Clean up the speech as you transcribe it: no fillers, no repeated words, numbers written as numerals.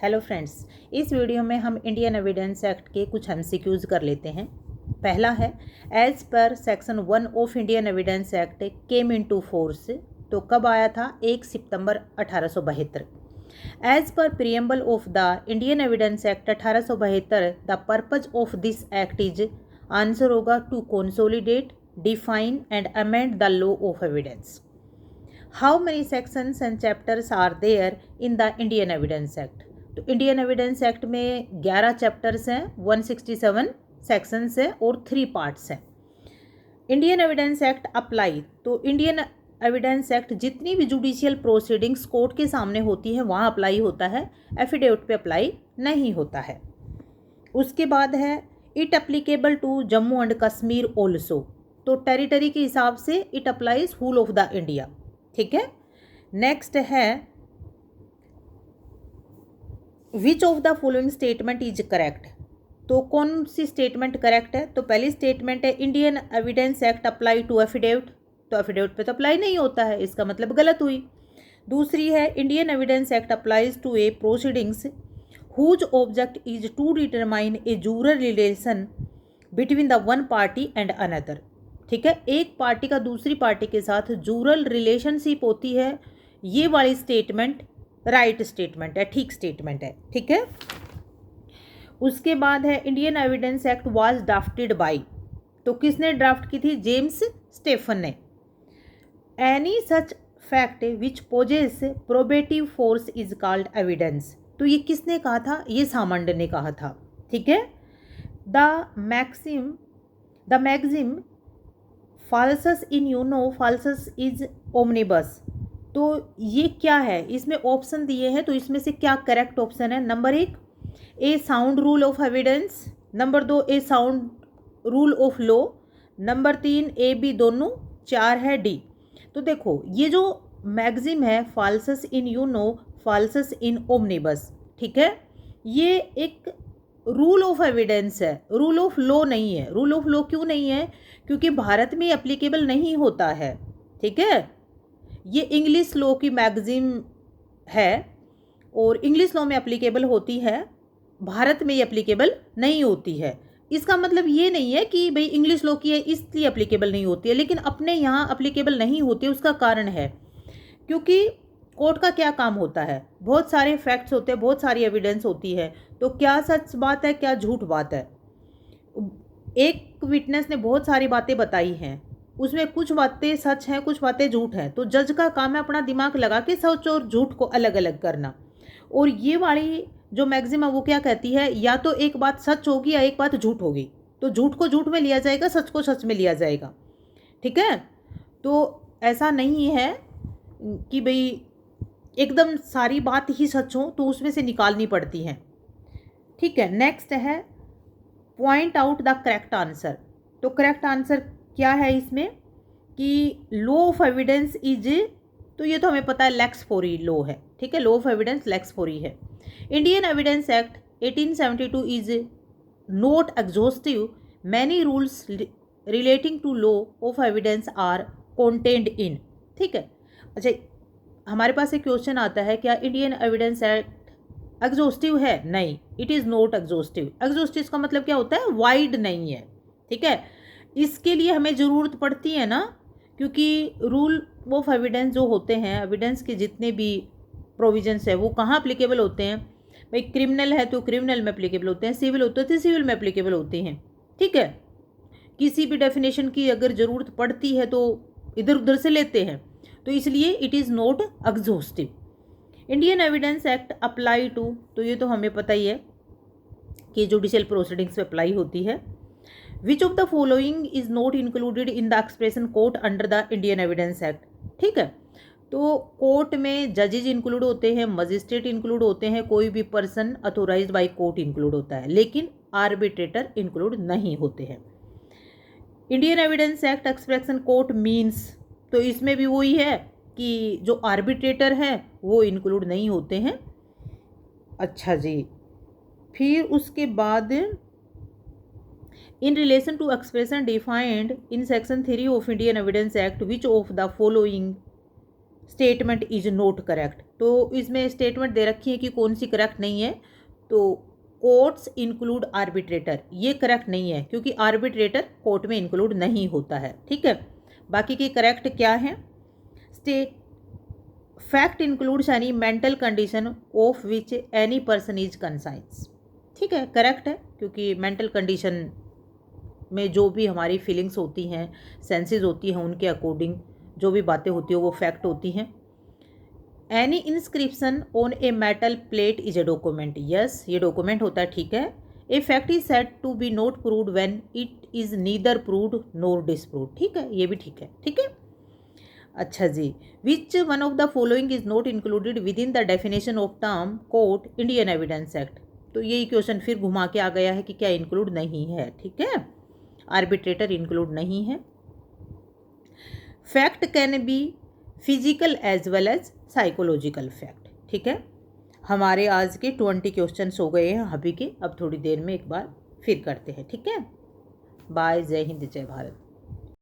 Hello friends, इस video में हम इंडियन एविडेंस एक्ट के कुछ एमसीक्यूज कर लेते हैं। पहला है, as per section 1 of Indian evidence act came into force. तो कब आया था? 1 सितंबर 1872। As per preamble of the Indian evidence act 1872 the purpose of this act is, answer होगा to consolidate, define and amend the law of evidence. How many sections and chapters are there in the Indian evidence act? तो Indian evidence act में 11 chapters हैं, 167 sections हैं और 3 parts हैं। Indian evidence act apply, तो Indian evidence act जितनी भी judicial proceedings court के सामने होती हैं वहाँ अप्लाई होता है, एफिडेविट पे अप्लाई नहीं होता है। उसके बाद है, it applicable to Jammu and Kashmir also. तो टेरिटरी के हिसाब से it applies whole of the India. ठीक है। नेक्स्ट है, which of the following statement is correct? तो कौन सी स्टेटमेंट करेक्ट है? तो पहली स्टेटमेंट है, Indian evidence act apply to affidavit. तो एफिडेविट पे तो अप्लाई नहीं होता है, इसका मतलब गलत हुई। दूसरी है, Indian evidence act applies to a proceedings whose object is to determine a jural relation between the one party and another. ठीक है, एक पार्टी का दूसरी पार्टी के साथ जूरल रिलेशनशिप होती है, ये वाली स्टेटमेंट राइट स्टेटमेंट है, ठीक स्टेटमेंट है। ठीक है। उसके बाद है, Indian evidence act was drafted by. तो किसने ड्राफ्ट की थी? जेम्स स्टेफन ने। Any such fact which possesses probative force is called evidence. तो ये किसने कहा था? ये सामंड ने कहा था। ठीक है। The maxim falsus in uno falsus is omnibus. तो ये क्या है? इसमें ऑप्शन दिए हैं, तो इसमें से क्या करेक्ट ऑप्शन है? Number 1, a sound rule of evidence. Number 2, a sound rule of law. Number 3, A B दोनों। 4 है डी। तो देखो, ये जो मैक्सिम है, फाल्सस इन यूनो फाल्सस इन ओमनिबस, ठीक है, ये एक रूल ऑफ एविडेंस है, रूल ऑफ लॉ नहीं है। रूल ऑफ लॉ क्यों नहीं है? क्योंकि भारत में एप्लीकेबल नहीं होता है। ठीक है, ये इंग्लिश लॉ की मैगजीम है और इंग्लिश लॉ में एप्लीकेबल होती है, भारत में ये एप्लीकेबल नहीं होती है। इसका मतलब ये नहीं है कि भाई इंग्लिश लॉ की है इसलिए एप्लीकेबल नहीं होती है, लेकिन अपने यहाँ एप्लीकेबल नहीं होती है। उसका कारण है क्योंकि कोर्ट का क्या काम होता है? बहुत सारे फैक्ट्स होते हैं, बहुत सारी एविडेंस होती है, तो क्या सच बात है क्या झूठ बात है। एक विटनेस ने बहुत सारी बातें बताई हैं, उसमें कुछ बातें सच हैं, कुछ बातें झूठ हैं, तो जज का काम है अपना दिमाग लगा के सच और झूठ को अलग अलग करना। और ये वाली जो मैक्सिम है वो क्या कहती है? या तो एक बात सच होगी या एक बात झूठ होगी। तो झूठ को झूठ में लिया जाएगा, सच को सच में लिया जाएगा। ठीक है। तो ऐसा नहीं है कि भाई एकदम सारी बात ही सच हो, तो उसमें से निकालनी पड़ती हैं। ठीक है। नेक्स्ट है, point out the correct answer. तो करेक्ट आंसर क्या है इसमें? कि लॉ ऑफ एविडेंस इज, तो ये तो हमें पता है लेक्स फोरी लॉ है। ठीक है, law of evidence lex fori है। Indian evidence act 1872 is not exhaustive, many rules relating to law of evidence are contained in. ठीक है। अच्छा, हमारे पास एक क्वेश्चन आता है, क्या इंडियन एविडेंस एक्ट एग्जॉस्टिव है? नहीं, it is not exhaustive. Exhaustive का मतलब क्या होता है? वाइड नहीं है। ठीक है, इसके लिए हमें ज़रूरत पड़ती है ना, क्योंकि रूल ऑफ एविडेंस जो होते हैं, एविडेंस के जितने भी प्रोविजंस है वो कहाँ अप्लीकेबल होते हैं? भाई क्रिमिनल है तो क्रिमिनल में अप्लीकेबल होते हैं, सिविल होते हैं तो सिविल में अप्लीकेबल होते हैं। ठीक है, किसी भी डेफिनेशन की अगर ज़रूरत पड़ती है तो इधर उधर से लेते हैं, तो इसलिए it is not exhaustive. Indian evidence act apply to, तो ये तो हमें पता ही है कि जुडिशियल प्रोसीडिंग्स पे अप्लाई होती है। Which of the following is not included in the expression court under the Indian evidence act. ठीक है, तो कोर्ट में जजेज इंक्लूड होते हैं, मजिस्ट्रेट इंक्लूड होते हैं, कोई भी person authorised by court include होता है, लेकिन आर्बिट्रेटर इंक्लूड नहीं होते हैं। Indian evidence act expression court means, तो इसमें भी वही है कि जो आर्बिट्रेटर है वो इंक्लूड नहीं होते हैं। अच्छा जी, फिर उसके बाद in relation to expression defined in section 3 of Indian evidence act which of the following statement is not correct, तो इसमें स्टेटमेंट दे रखी है कि कौन सी करेक्ट नहीं है। तो कोर्ट्स इंक्लूड आर्बिट्रेटर, ये करेक्ट नहीं है क्योंकि आर्बिट्रेटर कोर्ट में इंक्लूड नहीं होता है। ठीक है, बाकी की करेक्ट क्या है? State fact includes any mental condition of which any person is conscience. ठीक है, करेक्ट है क्योंकि मेंटल कंडीशन में जो भी हमारी फीलिंग्स होती हैं, सेंसेस होती हैं, उनके अकॉर्डिंग जो भी बातें होती हैं वो फैक्ट होती हैं। Any inscription on a metal plate is a document, yes ये डॉक्यूमेंट होता है। ठीक है, a fact is said to be not proved when it is neither proved nor disproved. ठीक है, ये भी ठीक है। ठीक है, अच्छा जी, which one of the following is not included within the definition of term court Indian evidence act. तो यही क्वेश्चन फिर घुमा के आ गया है कि क्या इंक्लूड नहीं है। ठीक है, आर्बिट्रेटर इंक्लूड नहीं है। Fact can be physical as well as psychological fact. ठीक है, हमारे आज के 20 क्वेश्चंस हो गए हैं अभी के। अब थोड़ी देर में एक बार फिर करते हैं। ठीक है, बाय, जय हिंद, जय भारत।